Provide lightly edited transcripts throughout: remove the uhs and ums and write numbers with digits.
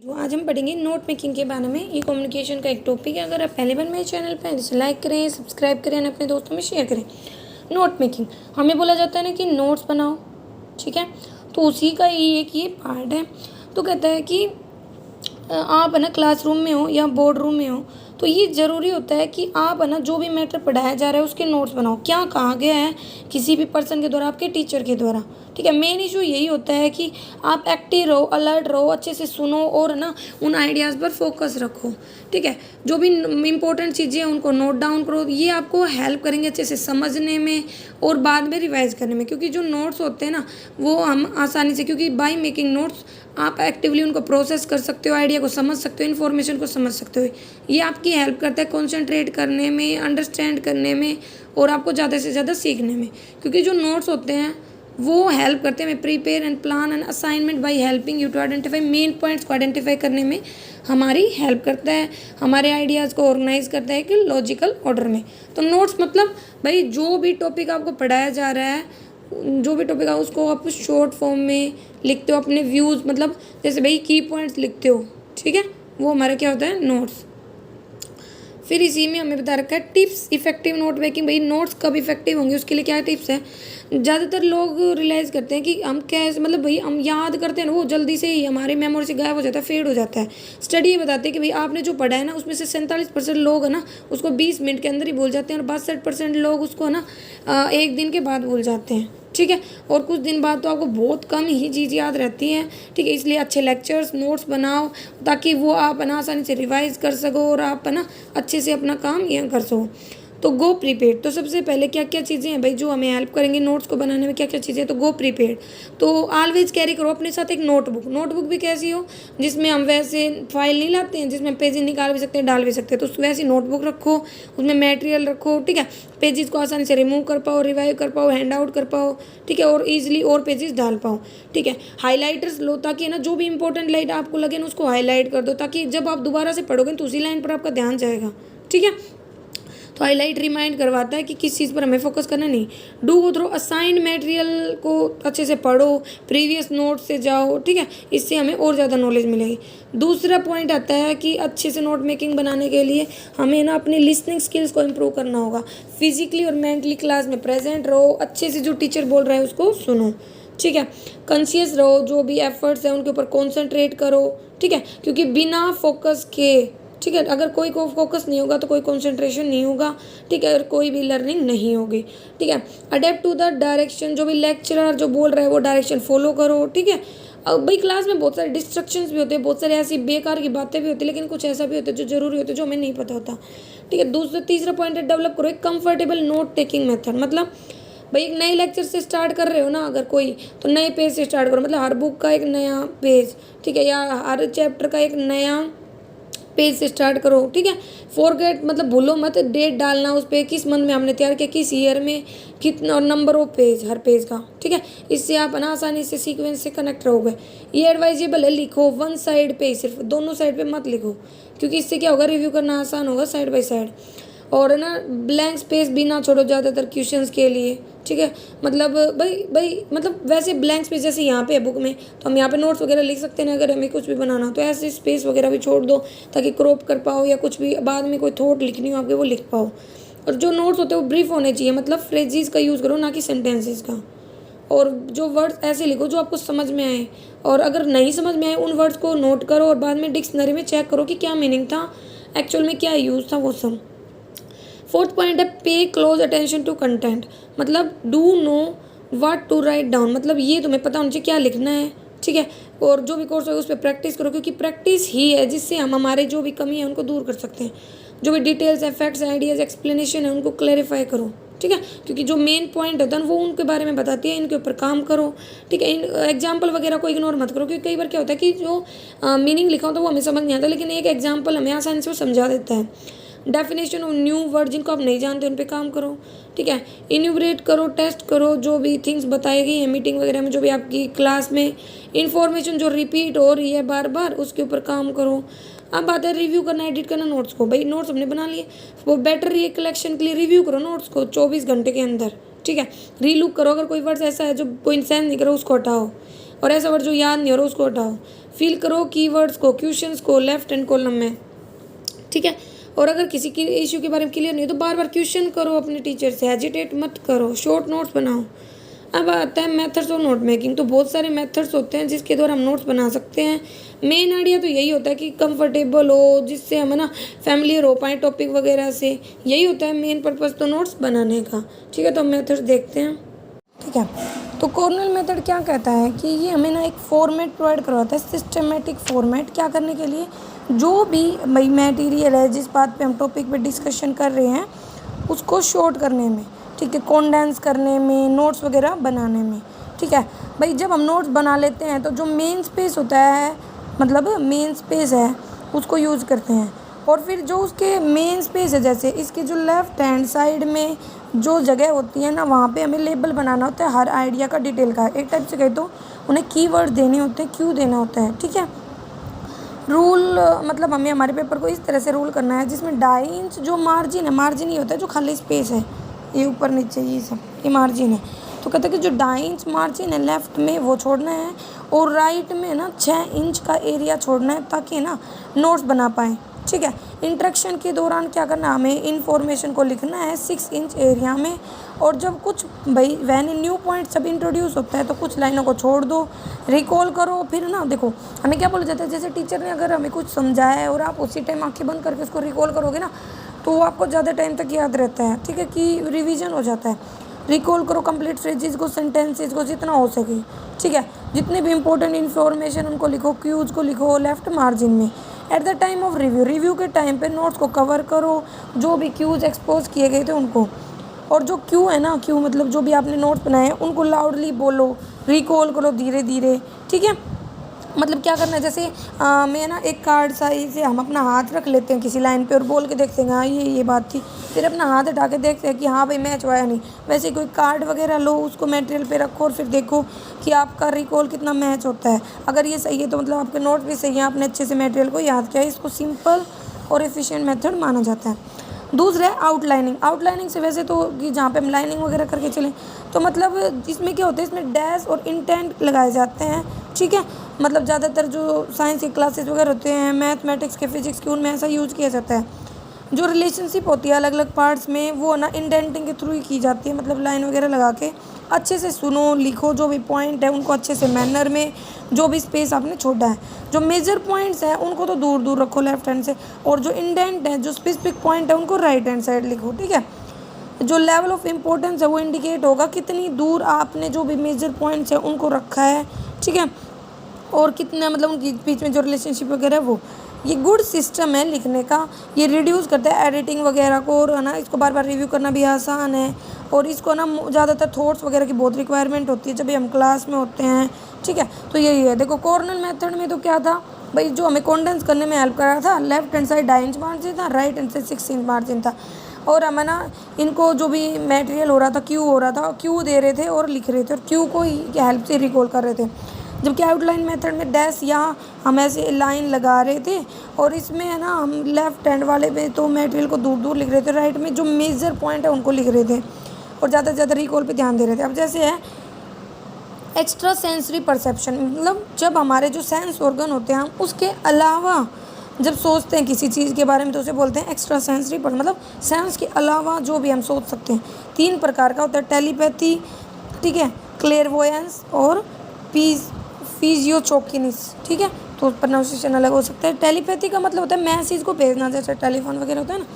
तो आज हम पढ़ेंगे नोट मेकिंग के बारे में। ये कम्युनिकेशन का एक टॉपिक है। अगर आप पहली बार मेरे चैनल पर हैं तो लाइक करें, सब्सक्राइब करें और अपने दोस्तों में शेयर करें। नोट मेकिंग हमें बोला जाता है ना कि नोट्स बनाओ, ठीक है। तो उसी का ही एक ये पार्ट है। तो कहता है कि आप है ना क्लासरूम में हो या बोर्ड रूम में हो तो ये ज़रूरी होता है कि आप है ना जो भी मैटर पढ़ाया जा रहा है उसके नोट्स बनाओ, क्या कहा गया है किसी भी पर्सन के द्वारा, आपके टीचर के द्वारा, ठीक है। मेन इशू यही होता है कि आप एक्टिव रहो, अलर्ट रहो, अच्छे से सुनो और ना उन आइडियाज़ पर फोकस रखो, ठीक है। जो भी इंपॉर्टेंट चीज़ें हैं उनको नोट डाउन करो, ये आपको हेल्प करेंगे अच्छे से समझने में और बाद में रिवाइज करने में। क्योंकि जो नोट्स होते हैं ना वो हम आसानी से, क्योंकि बाय मेकिंग नोट्स आप एक्टिवली उनको प्रोसेस कर सकते हो, आइडिया को समझ सकते हो, इन्फॉर्मेशन को समझ सकते हो। ये आपकी हेल्प करता है कंसंट्रेट करने में, अंडरस्टैंड करने में और आपको ज़्यादा से ज़्यादा सीखने में। क्योंकि जो नोट्स होते हैं वो हेल्प करते हैं prepare and plan and assignment by helping you to identify main points को आइडेंटिफाई करने में हमारी हेल्प करता है, हमारे आइडियाज़ को ऑर्गेनाइज करता है कि लॉजिकल ऑर्डर में। तो नोट्स मतलब भाई जो भी टॉपिक आपको पढ़ाया जा रहा है, जो भी टॉपिक है उसको आप शॉर्ट फॉर्म में लिखते हो, अपने व्यूज़ मतलब जैसे भाई की पॉइंट्स लिखते हो, ठीक है। वो हमारा क्या होता है नोट्स। फिर इसी में हमें बता रखा है टिप्स इफेक्टिव नोट मेकिंग। भाई नोट्स कब इफेक्टिव होंगे उसके लिए क्या टिप्स है। ज़्यादातर लोग रियलाइज़ करते हैं कि हम कैसे मतलब भाई हम याद करते हैं ना वो जल्दी से ही हमारी मेमोरी से गायब हो जाता है, फेड हो जाता है। स्टडी ये बताते हैं कि भाई आपने जो पढ़ा है ना उसमें से 47% लोग है ना उसको 20 मिनट के अंदर ही भूल जाते हैं और 62% लोग उसको है ना 1 दिन के बाद भूल जाते हैं, ठीक है। और कुछ दिन बाद तो आपको बहुत कम ही चीज़ याद रहती है, ठीक है। इसलिए अच्छे लेक्चर्स नोट्स बनाओ ताकि वो आप है ना आसानी से रिवाइज कर सको और आप है ना अच्छे से अपना काम यह कर सको। तो गो प्रीपेड। तो सबसे पहले क्या क्या चीज़ें हैं भाई जो हमें हेल्प करेंगी नोट्स को बनाने में, क्या क्या चीज़ें। तो गो प्रीपेड। तो ऑलवेज कैरी करो अपने साथ एक नोटबुक। नोटबुक भी कैसी हो जिसमें हम वैसे फाइल नहीं लाते हैं जिसमें पेजेस निकाल भी सकते हैं, डाल भी सकते हैं। तो वैसी नोटबुक रखो, उसमें मटेरियल रखो, ठीक है। पेजेस को आसानी से रिमूव कर पाओ, रिवाइव कर पाओ, हैंड आउट कर पाओ, ठीक है। और ईजिली और पेजेस डाल पाओ, ठीक है। हाईलाइटर्स लो ताकि ना जो भी इंपॉर्टेंट लाइट आपको लगे ना उसको हाईलाइट कर दो ताकि जब आप दोबारा से पढ़ोगे तो उसी लाइन पर आपका ध्यान जाएगा, ठीक है। तो हाईलाइट रिमाइंड करवाता है कि किस चीज़ पर हमें फोकस करना नहीं। Do go through assigned material को अच्छे से पढ़ो, प्रीवियस नोट से जाओ, ठीक है। इससे हमें और ज़्यादा नॉलेज मिलेगी। दूसरा पॉइंट आता है कि अच्छे से नोट मेकिंग बनाने के लिए हमें ना अपनी लिसनिंग स्किल्स को इम्प्रूव करना होगा। फिजिकली और मेंटली क्लास में प्रेजेंट रहो, अच्छे से जो टीचर बोल रहा है उसको सुनो, ठीक है। कॉन्शियस रहो, जो भी एफर्ट्स हैं उनके ऊपर कॉन्सेंट्रेट करो, ठीक है। क्योंकि बिना फोकस के, ठीक है, अगर कोई को फोकस नहीं होगा तो कोई कंसंट्रेशन नहीं होगा, ठीक है, और कोई भी लर्निंग नहीं होगी, ठीक है। Adept to the direction. जो भी लेक्चरर जो बोल रहा है वो डायरेक्शन फॉलो करो, ठीक है। अब भाई क्लास में बहुत सारे डिस्ट्रक्शंस भी होते हैं, बहुत सारे ऐसी बेकार की बातें भी होती है, लेकिन कुछ ऐसा भी होता है जो जरूरी होता है जो हमें नहीं पता होता, ठीक है। तीसरा पॉइंट है डेवलप करो एक कंफर्टेबल नोट टेकिंग मेथड। मतलब भाई एक नए लेक्चर से स्टार्ट कर रहे हो ना अगर कोई, तो नए पेज से स्टार्ट करो। मतलब हर बुक का एक नया पेज, ठीक है, या हर चैप्टर का एक नया पेज से स्टार्ट करो, ठीक है। फॉरगेट मतलब भूलो मत डेट डालना उस पर, किस मंथ में हमने तैयार किया, किस ईयर में, कितना और number of page her page का, ठीक है। इससे आप ना आसानी से सीक्वेंस से कनेक्ट रहोगे। ये एडवाइजेबल है, लिखो वन साइड पे, सिर्फ दोनों साइड पे मत लिखो क्योंकि इससे क्या होगा रिव्यू करना आसान होगा साइड बाय साइड। और ना ब्लैंक स्पेस भी ना छोड़ो ज़्यादातर क्वेश्चंस के लिए, ठीक है। मतलब भाई मतलब वैसे ब्लैंक स्पेस जैसे यहाँ पे है बुक में तो हम यहाँ पे नोट्स वगैरह लिख सकते हैं अगर हमें कुछ भी बनाना हो तो ऐसे स्पेस वगैरह भी छोड़ दो ताकि क्रॉप कर पाओ या कुछ भी बाद में कोई थॉट लिखनी हो आपके वो लिख पाओ। और जो नोट्स होते हैं वो ब्रीफ होने चाहिए, मतलब फ्रेजेस का यूज़ करो ना कि सेंटेंसेस का। और जो वर्ड्स ऐसे लिखो जो आपको समझ में आए, और अगर नहीं समझ में आए उन वर्ड्स को नोट करो और बाद में डिक्शनरी में चेक करो कि क्या मीनिंग था, एक्चुअल में क्या यूज़ था वो सब। फोर्थ पॉइंट है pay close attention to content. मतलब do know what to write down. मतलब ये तुम्हें पता होना चाहिए क्या लिखना है, ठीक है। और जो भी कोर्स है उस पर प्रैक्टिस करो क्योंकि प्रैक्टिस ही है जिससे हम हमारे जो भी कमी है उनको दूर कर सकते हैं। जो भी डिटेल्स है, फैक्ट्स, आइडियाज़, एक्सप्लेनेशन है उनको क्लैरिफाई करो, ठीक है। क्योंकि जो मेन पॉइंट होता है वो उनके बारे में बताती है, इनके ऊपर काम करो, ठीक है। इन एग्जाम्पल वगैरह को इग्नोर मत करो क्योंकि कई बार क्या होता है कि जो मीनिंग लिखा होता है वो हमें समझ नहीं आता, लेकिन एक एग्जाम्पल हमें आसानी से वो समझा देता है। डेफिनेशन ऑफ न्यू वर्ड जिनको आप नहीं जानते उन पे काम करो, ठीक है। इन्यूमरेट करो, टेस्ट करो जो भी थिंग्स बताई गई हैं मीटिंग वगैरह में, जो भी आपकी क्लास में इन्फॉर्मेशन जो रिपीट हो रही है बार बार उसके ऊपर काम करो। अब बात है रिव्यू करना, एडिट करना नोट्स को। भाई नोट्स हमने बना लिए, वो बेटर रिकलेक्शन के लिए रिव्यू करो नोट्स को 24 घंटे के अंदर, ठीक है। रीलुक करो, अगर कोई वर्ड्स ऐसा है जो कोई सेंस नहीं करो उसको हटाओ, और ऐसा वर्ड जो याद नहीं हो रहा उसको हटाओ। फिल करो कीवर्ड्स को, क्वेश्चंस को लेफ्ट हैंड कॉलम में, ठीक है। और अगर किसी की इश्यू के बारे में क्लियर नहीं हो तो बार बार क्वेश्चन करो अपने टीचर से, हेजिटेट मत करो, शॉर्ट नोट्स बनाओ। अब आता है मेथड्स ऑफ नोट मेकिंग। तो बहुत सारे मेथड्स होते हैं जिसके द्वारा हम नोट्स बना सकते हैं। मेन आइडिया तो यही होता है कि कंफर्टेबल हो, जिससे हम ना फैमिलियर हो पाए टॉपिक वगैरह से, यही होता है मेन पर्पज़ तो नोट्स बनाने का, ठीक है। तो हम मेथड्स देखते हैं, ठीक है। तो कॉर्नल मेथड क्या कहता है कि ये हमें ना एक फॉर्मेट प्रोवाइड करवाता है, सिस्टमेटिक फॉर्मेट, क्या करने के लिए, जो भी भाई मटेरियल है जिस बात पे हम टॉपिक पे डिस्कशन कर रहे हैं उसको शॉर्ट करने में, ठीक है, कॉन्डेंस करने में, नोट्स वगैरह बनाने में, ठीक है। भाई जब हम नोट्स बना लेते हैं तो जो मेन स्पेस होता है, मतलब मेन स्पेस है, उसको यूज़ करते हैं। और फिर जो उसके मेन स्पेस है, जैसे इसके जो लेफ़्ट हैंड साइड में जो जगह होती है ना, वहाँ पे हमें लेबल बनाना होता है हर आइडिया का, डिटेल का। एक टाइप से कहे तो उन्हें कीवर्ड देने होते हैं, क्यों देना होता है, ठीक है। रूल मतलब हमें हमारे पेपर को इस तरह से रूल करना है जिसमें 2.5 इंच जो मार्जिन है, मार्जिन ये होता है जो खाली स्पेस है, ये ऊपर नीचे ये सब ये मार्जिन है। तो कहते हैं कि जो 2.5 इंच मार्जिन है लेफ़्ट में वो छोड़ना है, और राइट में ना 6 इंच का एरिया छोड़ना है, ताकि ना नोट्स बना पाएँ, ठीक है। इंट्रैक्शन के दौरान क्या करना है, हमें इन्फॉर्मेशन को लिखना है 6 इंच एरिया में। और जब कुछ भाई वैन न्यू पॉइंट सब इंट्रोड्यूस होता है तो कुछ लाइनों को छोड़ दो, रिकॉल करो। फिर ना देखो हमें क्या बोला जाता है, जैसे टीचर ने अगर हमें कुछ समझाया है और आप उसी टाइम आंखें बंद करके उसको रिकॉल करोगे ना, तो वो आपको ज़्यादा टाइम तक याद रहता है, ठीक है, कि रिविज़न हो जाता है। रिकॉल करो कंप्लीट फ्रेजेस को, सेंटेंसेस को, जितना हो सके, ठीक है। जितने भी इंपॉर्टेंट इन्फॉर्मेशन उनको लिखो, क्यूज को लिखो लेफ्ट मार्जिन में। At the time of review, review के टाइम पे नोट्स को कवर करो, जो भी क्यूज एक्सपोज किए गए थे उनको। और जो क्यू है ना, क्यू मतलब जो भी आपने नोट्स बनाए हैं उनको लाउडली बोलो, रिकॉल करो धीरे धीरे, ठीक है। मतलब क्या करना है, जैसे मैं ना एक कार्ड साइज से हम अपना हाथ रख लेते हैं किसी लाइन पे और बोल के देखते हैं हाँ ये बात थी, फिर अपना हाथ हटा के देखते हैं कि हाँ भाई मैच हुआ या नहीं। वैसे कोई कार्ड वगैरह लो, उसको मटेरियल पे रखो और फिर देखो कि आपका रिकॉल कितना मैच होता है। अगर ये सही है तो मतलब आपके नोट भी सही है, आपने अच्छे से मटेरियल को याद किया है। इसको सिंपल और एफिशिएंट मेथड माना जाता है। दूसरा है आउटलाइनिंग। आउटलाइनिंग से वैसे तो कि जहाँ पे हम लाइनिंग वगैरह करके चलें, तो मतलब इसमें क्या होता है, इसमें डैश और इंटेंट लगाए जाते हैं, ठीक है। मतलब ज़्यादातर जो साइंस की क्लासेस वगैरह होते हैं, मैथमेटिक्स के, फिजिक्स के, उनमें ऐसा यूज़ किया जाता है। जो रिलेशनशिप होती है अलग अलग पार्ट्स में, वो ना इंडेंटिंग के थ्रू ही की जाती है, मतलब लाइन वगैरह लगा के अच्छे से सुनो, लिखो, जो भी पॉइंट है उनको अच्छे से मैनर में, जो भी स्पेस आपने छोड़ा है। जो मेजर पॉइंट्स हैं उनको तो दूर दूर रखो लेफ्ट हैंड से, और जो इंडेंट है, जो स्पेसिफिक पॉइंट है, उनको राइट हैंड साइड लिखो, ठीक है। जो लेवल ऑफ इम्पोर्टेंस है वो इंडिकेट होगा कितनी दूर आपने जो भी मेजर पॉइंट्स है उनको रखा है, ठीक है, और कितना मतलब उनके बीच में जो रिलेशनशिप वगैरह है वो। ये गुड सिस्टम है लिखने का, ये रिड्यूस करता है एडिटिंग वगैरह को, और है ना इसको बार बार रिव्यू करना भी आसान है। और इसको ना ज़्यादातर थॉट्स वगैरह की बहुत रिक्वायरमेंट होती है जब भी हम क्लास में होते हैं, ठीक है। तो यही है। देखो कॉर्नल मेथड में तो क्या था भाई, जो हमें कॉन्डेंस करने में हेल्प कर रहा था, left hand side 2.5 inch margin था, right hand side 6 inch margin था। और हमें ना इनको जो भी मटेरियल हो रहा था, क्यू हो रहा था, क्यू दे रहे थे और लिख रहे थे, और क्यू को ही हेल्प से रिकॉल कर रहे थे। जबकि आउटलाइन मेथड में डैश यहाँ हम ऐसे लाइन लगा रहे थे, और इसमें है ना हम लेफ़्ट हैंड वाले पे तो मटेरियल को दूर दूर लिख रहे थे, राइट में जो मेजर पॉइंट है उनको लिख रहे थे, और ज़्यादा से ज़्यादा रिकॉल पे ध्यान दे रहे थे। अब जैसे है एक्स्ट्रा सेंसरी परसेप्शन, मतलब जब हमारे जो सेंस ऑर्गन होते हैं हम उसके अलावा जब सोचते हैं किसी चीज़ के बारे में तो उसे बोलते हैं एक्स्ट्रा सेंसरी पर, मतलब सेंस के अलावा जो भी हम सोच सकते हैं। 3 प्रकार का होता है, टेलीपैथी, ठीक है, क्लेयरवॉयंस और फिजियोचोकिनिस, ठीक है। तो प्रोनाउंसिएशन अलग हो सकता है। टेलीपैथी का मतलब होता है मैसेज को भेजना, जैसे टेलीफोन वगैरह होता है ना।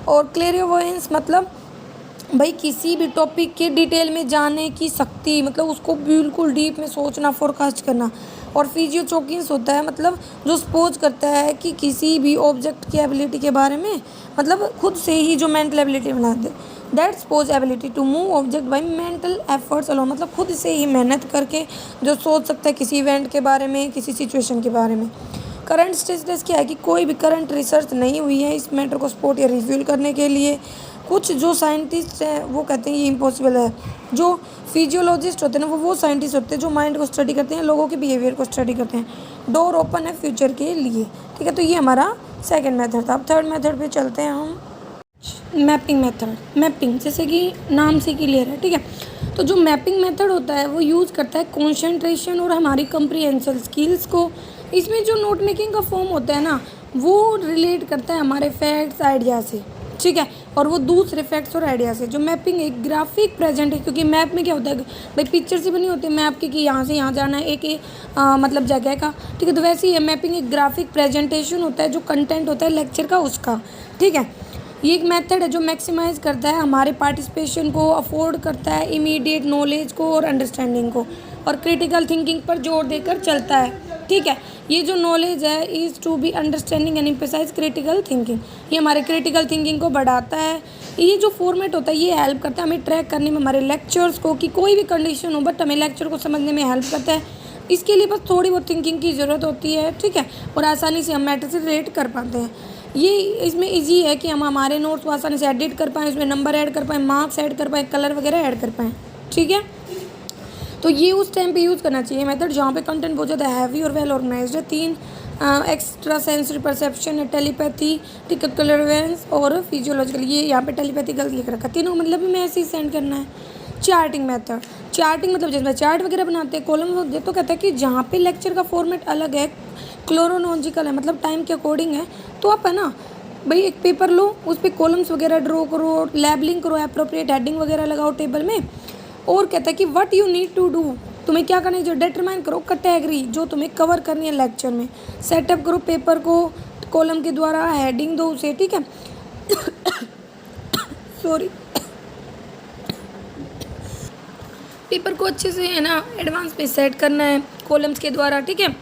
और क्लेयरवॉयंस मतलब भाई किसी भी टॉपिक के डिटेल में जाने की शक्ति, मतलब उसको बिल्कुल डीप में सोचना, फोरकास्ट करना। और फिजियोचोकिन्स होता है मतलब जो सपोज करता है कि किसी भी ऑब्जेक्ट की एबिलिटी के बारे में, मतलब खुद से ही जो मेंटल एबिलिटी बना दे, that suppose ability to move object by mental efforts alone, मतलब खुद से ही मेहनत करके जो सोच सकता है किसी इवेंट के बारे में, किसी सिचुएशन के बारे में। करंट स्टेटस क्या है कि कोई भी करंट रिसर्च नहीं हुई है इस मैटर को सपोर्ट या रिव्यूल करने के लिए। कुछ जो साइंटिस्ट हैं वो कहते हैं ये इम्पॉसिबल है। जो फिजियोलॉजिस्ट होते हैं ना वो साइंटिस्ट होते हैं जो माइंड को स्टडी करते हैं, लोगों के बिहेवियर को स्टडी करते हैं। डोर ओपन है फ्यूचर के लिए, ठीक है। तो ये हमारा सेकंड मेथड था। अब थर्ड मेथड पे चलते हैं हम, मैपिंग मेथड। मैपिंग जैसे कि नाम से क्लियर है, ठीक है। तो जो मैपिंग मेथड होता है वो यूज़ करता है कॉन्सेंट्रेशन और हमारी कंप्रीहेंशन स्किल्स को इसमें जो नोट मेकिंग का फॉर्म होता है ना, वो रिलेट करता है हमारे फैक्ट्स आइडिया से, ठीक है, और वो दूसरे फैक्ट्स और आइडिया से। जो मैपिंग एक ग्राफिक प्रेजेंट है, क्योंकि मैप में क्या होता है भाई, पिक्चर से बनी होती है मैप की कि यहाँ से यहाँ जाना है एक मतलब जगह का, ठीक है। तो वैसे ही मैपिंग एक ग्राफिक प्रेजेंटेशन होता है, जो कंटेंट होता है लेक्चर का उसका, ठीक है। ये एक मेथड है जो मैक्सिमाइज करता है हमारे पार्टिसिपेशन को, अफोर्ड करता है इमीडिएट नॉलेज को और अंडरस्टैंडिंग को, और क्रिटिकल थिंकिंग पर जोर देकर चलता है, ठीक है। ये जो नॉलेज है is to be understanding and emphasise critical thinking, ये हमारे क्रिटिकल थिंकिंग को बढ़ाता है। ये जो फॉर्मेट होता है ये हेल्प करता है हमें ट्रैक करने में हमारे लेक्चर्स को, कि कोई भी कंडीशन हो बट हमें लेक्चर को समझने में हेल्प करता है। इसके लिए बस थोड़ी बहुत थिंकिंग की ज़रूरत होती है, ठीक है, और आसानी से हम मैटर से रिलेट कर पाते हैं। ये इसमें इजी है कि हम हमारे नोट्स को आसानी से एडिट कर पाएँ, उसमें नंबर ऐड कर पाएँ, मार्क्स ऐड कर पाएँ, कलर वगैरह ऐड कर पाएँ, ठीक है। तो ये उस टाइम पे यूज़ करना चाहिए मेथड जहाँ पे कंटेंट बहुत ज़्यादा हैवी और वेल ऑर्गेनाइज्ड है। 3 एक्स्ट्रा सेंसरी परसेप्शन है, टेलीपैथी, ठीक है, क्लियरेंस और फिजियोलॉजिकल। ये यहाँ पे टेलीपैथी गलती लिख रखा, तीनों मतलब भी मैं ऐसे ही सेंड करना है। चार्टिंग मेथड, चार्टिंग मतलब जिसमें चार्ट वगैरह बनाते हैं, कॉलम होते हैं, तो कहता है कि जहाँ पे लेक्चर का फॉर्मेट अलग है, क्लोरोनॉजिकल है, मतलब टाइम के अकॉर्डिंग है, तो आप है ना भाई एक पेपर लो, उस पर कॉलम्स वगैरह ड्रॉ करो, लेबलिंग करो, अप्रोप्रिएट हेडिंग वगैरह लगाओ टेबल में, और कहता है कि what you need to do, तुम्हें क्या करना है, जो डिटरमाइन करो कैटेगरी जो तुम्हें कवर करनी है लेक्चर में, सेटअप करो पेपर को कॉलम के द्वारा, हेडिंग दो उसे, ठीक है। सॉरी, पेपर को अच्छे से है ना एडवांस में सेट करना है कॉलम्स के द्वारा, ठीक है।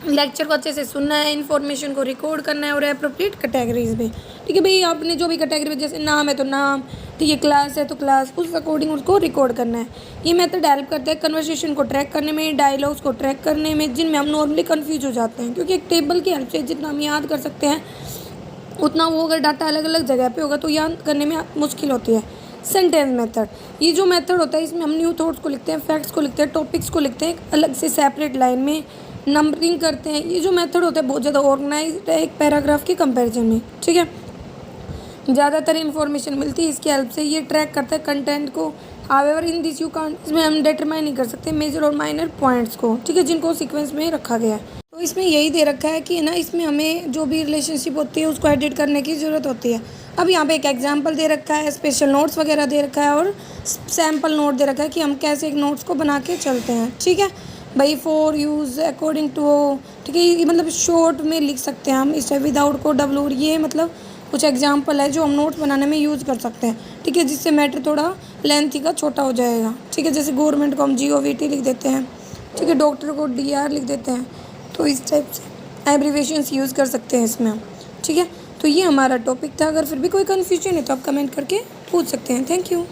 लेक्चर को अच्छे से सुनना है, इन्फॉर्मेशन को रिकॉर्ड करना है, और अप्रोप्रिएट कैटेगरीज में, ठीक है भाई। आपने जो भी कैटेगरी में, जैसे नाम है तो नाम, ठीक है, क्लास है तो क्लास, उस अकॉर्डिंग उसको रिकॉर्ड करना है। ये मेथड हेल्प करता है कन्वर्सेशन को ट्रैक करने में, डायलॉग्स को ट्रैक करने में, जिनमें हम नॉर्मली कन्फ्यूज हो जाते हैं, क्योंकि एक टेबल की हेल्प से जितना हम याद कर सकते हैं उतना वो अगर डाटा अलग अलग जगह पे होगा तो याद करने में मुश्किल होती है। सेंटेंस मेथड, ये जो मेथड होता है इसमें हम न्यू थॉट्स को लिखते हैं, फैक्ट्स को लिखते हैं, टॉपिक्स को लिखते हैं अलग से सेपरेट लाइन में, नंबरिंग करते हैं। ये जो मेथड होता है बहुत ज़्यादा ऑर्गेनाइज्ड है एक पैराग्राफ के कंपैरिजन में, ठीक है। ज़्यादातर इन्फॉर्मेशन मिलती है इसकी हेल्प से। ये ट्रैक करता है कंटेंट को। However in this you can't, इसमें हम डिटरमाइन नहीं कर सकते मेजर और माइनर पॉइंट्स को, ठीक है, जिनको सीक्वेंस में रखा गया है। तो इसमें यही दे रखा है कि ना इसमें हमें जो भी रिलेशनशिप होती है उसको एडिट करने की ज़रूरत होती है। अब यहाँ पे एक एग्जांपल दे रखा है, स्पेशल नोट्स वगैरह दे रखा है, और सैम्पल नोट दे रखा है कि हम कैसे एक नोट्स को बना के चलते हैं, ठीक है भाई। फॉर यूज़ अकॉर्डिंग टू, ठीक है, ये मतलब शॉर्ट में लिख सकते हैं हम इसे, विदाउट को डब्लू, ये मतलब कुछ एग्जांपल है जो हम नोट्स बनाने में यूज़ कर सकते हैं, ठीक है, जिससे मैटर थोड़ा लेंथी का छोटा हो जाएगा, ठीक है। जैसे गवर्नमेंट को हम GOVT लिख देते हैं, ठीक है, डॉक्टर को DR लिख देते हैं, तो इस टाइप से एब्रीविएशंस यूज़ कर सकते हैं इसमें हम, ठीक है। तो ये हमारा टॉपिक था। अगर फिर भी कोई कन्फ्यूजन है तो आप कमेंट करके पूछ सकते हैं। Thank you.